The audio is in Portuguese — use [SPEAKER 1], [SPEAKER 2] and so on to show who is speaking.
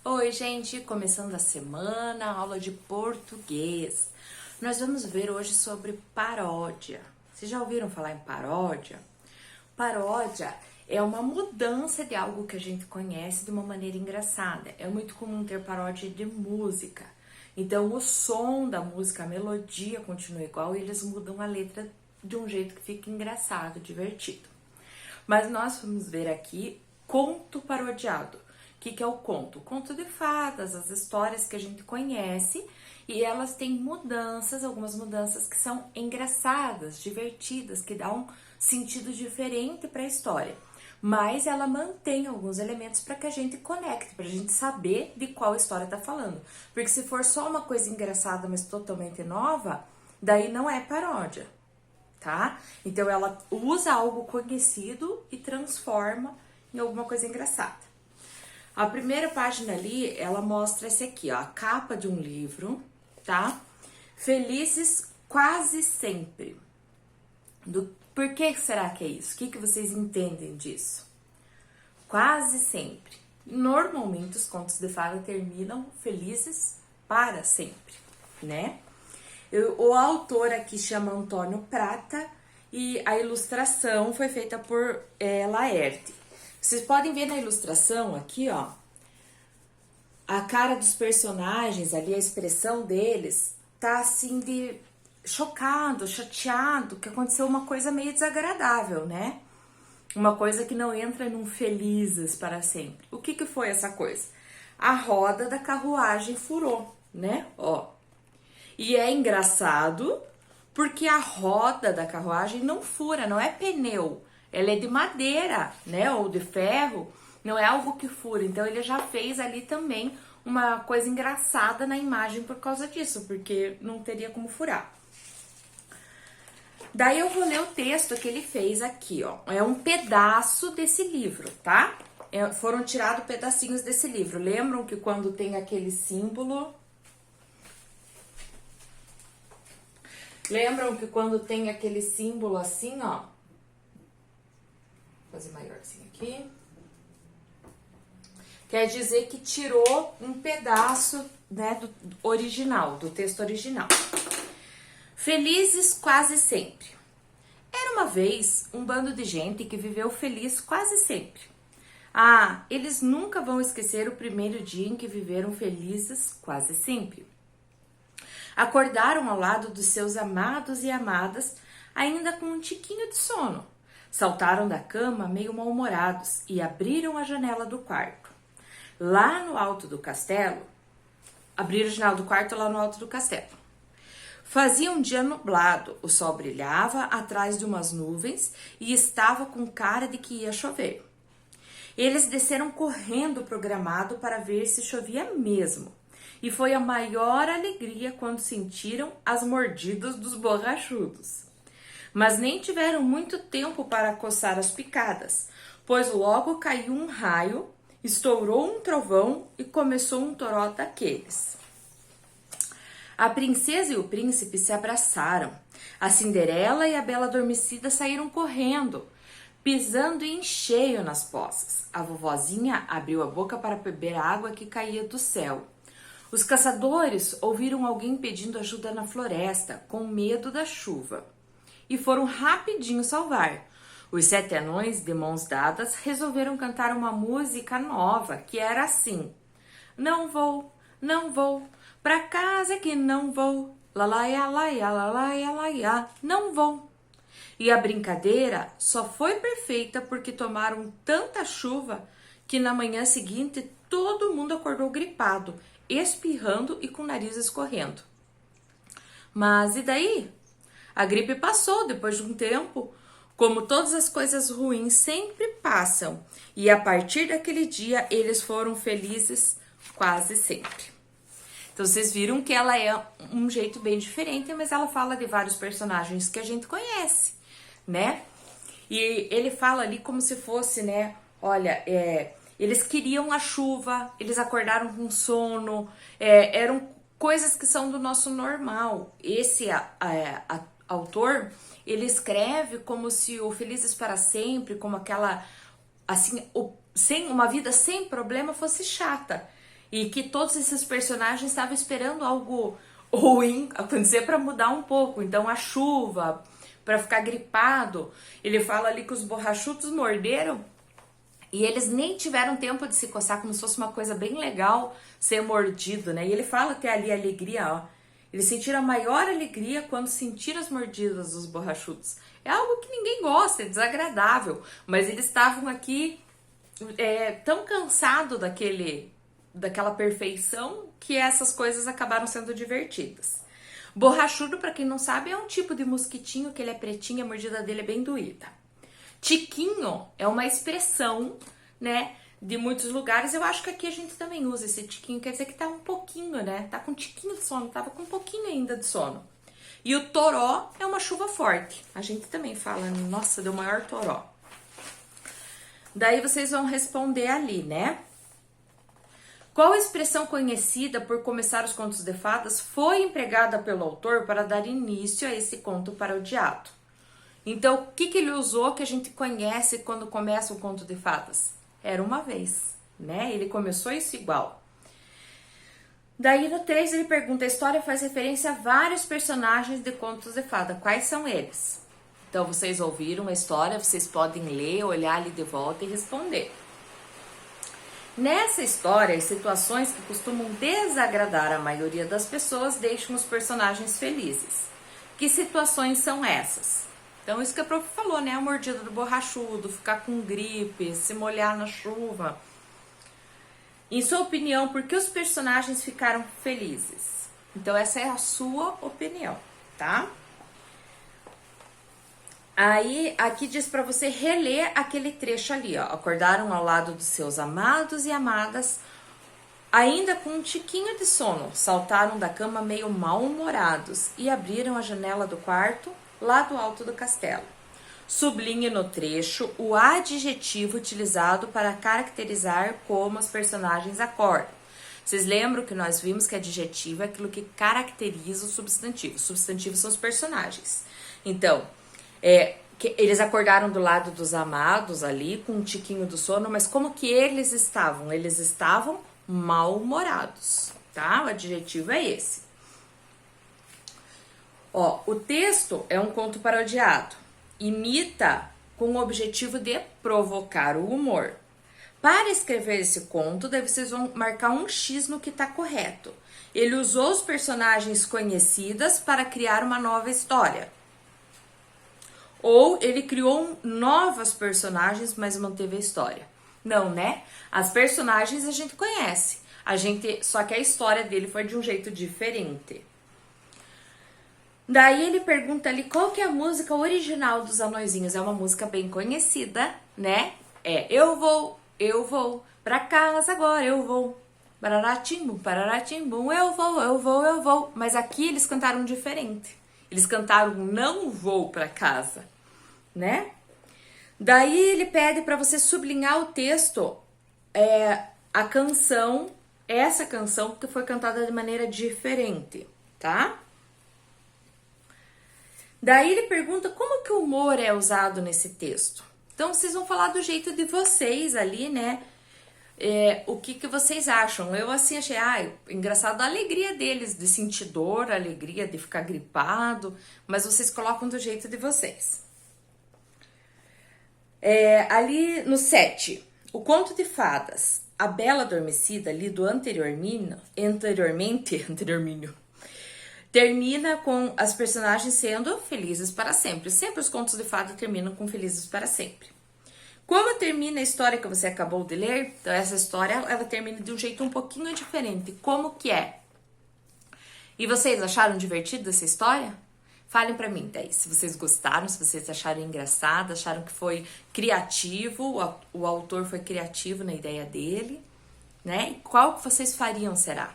[SPEAKER 1] Oi, gente! Começando a semana, aula de português. Nós vamos ver hoje sobre paródia. Vocês já ouviram falar em paródia? Paródia é uma mudança de algo que a gente conhece de uma maneira engraçada. É muito comum ter paródia de música. Então, o som da música, a melodia continua igual e eles mudam a letra de um jeito que fica engraçado, divertido. Mas nós vamos ver aqui conto parodiado. O que é o conto? O conto de fadas, as histórias que a gente conhece, e elas têm mudanças, algumas mudanças que são engraçadas, divertidas, que dão um sentido diferente para a história. Mas ela mantém alguns elementos para que a gente conecte, para a gente saber de qual história está falando. Porque se for só uma coisa engraçada, mas totalmente nova, daí não é paródia, tá? Então ela usa algo conhecido e transforma em alguma coisa engraçada. A primeira página ali, ela mostra esse aqui, ó, a capa de um livro, tá? Felizes quase sempre. Por que será que é isso? O que vocês entendem disso? Quase sempre. Normalmente os contos de fada terminam felizes para sempre, né? O autor aqui chama Antônio Prata e a ilustração foi feita por Laerte. Vocês podem ver na ilustração aqui, ó, a cara dos personagens ali, a expressão deles, tá assim de chocado, chateado, que aconteceu uma coisa meio desagradável, né? Uma coisa que não entra num felizes para sempre. O que foi essa coisa? A roda da carruagem furou, né? Ó. E é engraçado porque a roda da carruagem não fura, não é pneu. Ela é de madeira, né, ou de ferro, não é algo que fura. Então ele já fez ali também uma coisa engraçada na imagem por causa disso, porque não teria como furar. Daí eu vou ler o texto que ele fez aqui, ó. É um pedaço desse livro, tá? Foram tirados pedacinhos desse livro. Lembram que quando tem aquele símbolo... Lembram que quando tem aquele símbolo assim, ó... Vou fazer maiorzinho aqui. Quer dizer que tirou um pedaço, né, do original, do texto original. Felizes quase sempre. Era uma vez um bando de gente que viveu feliz quase sempre. Ah, eles nunca vão esquecer o primeiro dia em que viveram felizes quase sempre. Acordaram ao lado dos seus amados e amadas, ainda com um tiquinho de sono. Saltaram da cama meio mal-humorados e abriram a janela do quarto. Lá no alto do castelo, abriram a janela do quarto lá no alto do castelo. Fazia um dia nublado, o sol brilhava atrás de umas nuvens e estava com cara de que ia chover. Eles desceram correndo pro gramado para ver se chovia mesmo. E foi a maior alegria quando sentiram as mordidas dos borrachudos. Mas nem tiveram muito tempo para coçar as picadas, pois logo caiu um raio, estourou um trovão e começou um toró daqueles. A princesa e o príncipe se abraçaram. A Cinderela e a Bela Adormecida saíram correndo, pisando em cheio nas poças. A vovozinha abriu a boca para beber a água que caía do céu. Os caçadores ouviram alguém pedindo ajuda na floresta, com medo da chuva, e foram rapidinho salvar. Os 7 anões, de mãos dadas, resolveram cantar uma música nova, que era assim: não vou, pra casa que não vou, lalaia, laia, lalaia, laia, não vou. E a brincadeira só foi perfeita porque tomaram tanta chuva que na manhã seguinte todo mundo acordou gripado, espirrando e com o nariz escorrendo. Mas e daí? A gripe passou depois de um tempo, como todas as coisas ruins sempre passam, e a partir daquele dia eles foram felizes quase sempre. Então vocês viram que ela é um jeito bem diferente, mas ela fala de vários personagens que a gente conhece, né? E ele fala ali como se fosse, né? Olha, eles queriam a chuva, eles acordaram com sono, eram coisas que são do nosso normal. Esse autor, ele escreve como se o Felizes para Sempre, como aquela, assim, sem uma vida sem problema fosse chata. e que todos esses personagens estavam esperando algo ruim acontecer para mudar um pouco. Então a chuva, para ficar gripado, ele fala ali que os borrachudos morderam e eles nem tiveram tempo de se coçar, como se fosse uma coisa bem legal ser mordido, né? E ele fala até ali a alegria, ó. Eles sentiram a maior alegria quando sentiram as mordidas dos borrachudos. É algo que ninguém gosta, é desagradável, mas eles estavam aqui tão cansados daquela perfeição que essas coisas acabaram sendo divertidas. Borrachudo, para quem não sabe, é um tipo de mosquitinho que ele é pretinho, a mordida dele é bem doída. Tiquinho é uma expressão, né, de muitos lugares. Eu acho que aqui a gente também usa esse tiquinho, quer dizer que tá um pouquinho, né, tá com um tiquinho de sono, tava com um pouquinho ainda de sono. E o toró é uma chuva forte. A gente também fala, nossa, deu maior toró. Daí vocês vão responder ali, né? Qual expressão conhecida por começar os contos de fadas foi empregada pelo autor para dar início a esse conto parodiado? Então, o que ele usou que a gente conhece quando começa o conto de fadas? Era uma vez, né? Ele começou isso igual. Daí no 3 ele pergunta, a história faz referência a vários personagens de contos de fada. Quais são eles? Então, vocês ouviram a história, vocês podem ler, olhar ali de volta e responder. Nessa história, as situações que costumam desagradar a maioria das pessoas deixam os personagens felizes. Que situações são essas? Então, isso que a prof falou, né? A mordida do borrachudo, ficar com gripe, se molhar na chuva. Em sua opinião, por que os personagens ficaram felizes? Então, essa é a sua opinião, tá? Aí, aqui diz para você reler aquele trecho ali, ó. Acordaram ao lado dos seus amados e amadas, ainda com um tiquinho de sono. Saltaram da cama meio mal-humorados e abriram a janela do quarto lá do alto do castelo. Sublinhe no trecho o adjetivo utilizado para caracterizar como os personagens acordam. Vocês lembram que nós vimos que adjetivo é aquilo que caracteriza o substantivo. Os substantivos são os personagens. Então, eles acordaram do lado dos amados ali, com um tiquinho do sono, mas como que eles estavam? Eles estavam mal-humorados, tá? O adjetivo é esse. Ó, o texto é um conto parodiado. Imita com o objetivo de provocar o humor. Para escrever esse conto, daí vocês vão marcar um X no que está correto. Ele usou os personagens conhecidas para criar uma nova história. Ou ele criou novas personagens, mas manteve a história. Não, né? As personagens a gente conhece. Só que a história dele foi de um jeito diferente. Daí ele pergunta ali qual que é a música original dos Anõezinhos. É uma música bem conhecida, né? Eu vou pra casa agora, eu vou. Pararatim-bum, eu vou. Mas aqui eles cantaram diferente. Eles cantaram não vou pra casa, né? Daí ele pede para você sublinhar o texto, a canção, essa canção que foi cantada de maneira diferente, tá? Daí ele pergunta como que o humor é usado nesse texto. Então, vocês vão falar do jeito de vocês ali, né? O que vocês acham? Eu, assim, achei, engraçado a alegria deles, de sentir dor, a alegria de ficar gripado, mas vocês colocam do jeito de vocês. Ali no 7, o conto de fadas, A Bela Adormecida, lido anteriormente, termina com as personagens sendo felizes para sempre. Sempre os contos de fada terminam com felizes para sempre. Como termina a história que você acabou de ler? Então, essa história, ela termina de um jeito um pouquinho diferente. Como que é? E vocês acharam divertida essa história? Falem pra mim, daí, se vocês gostaram, se vocês acharam engraçado, acharam que foi criativo, o autor foi criativo na ideia dele, né? E qual que vocês fariam, será?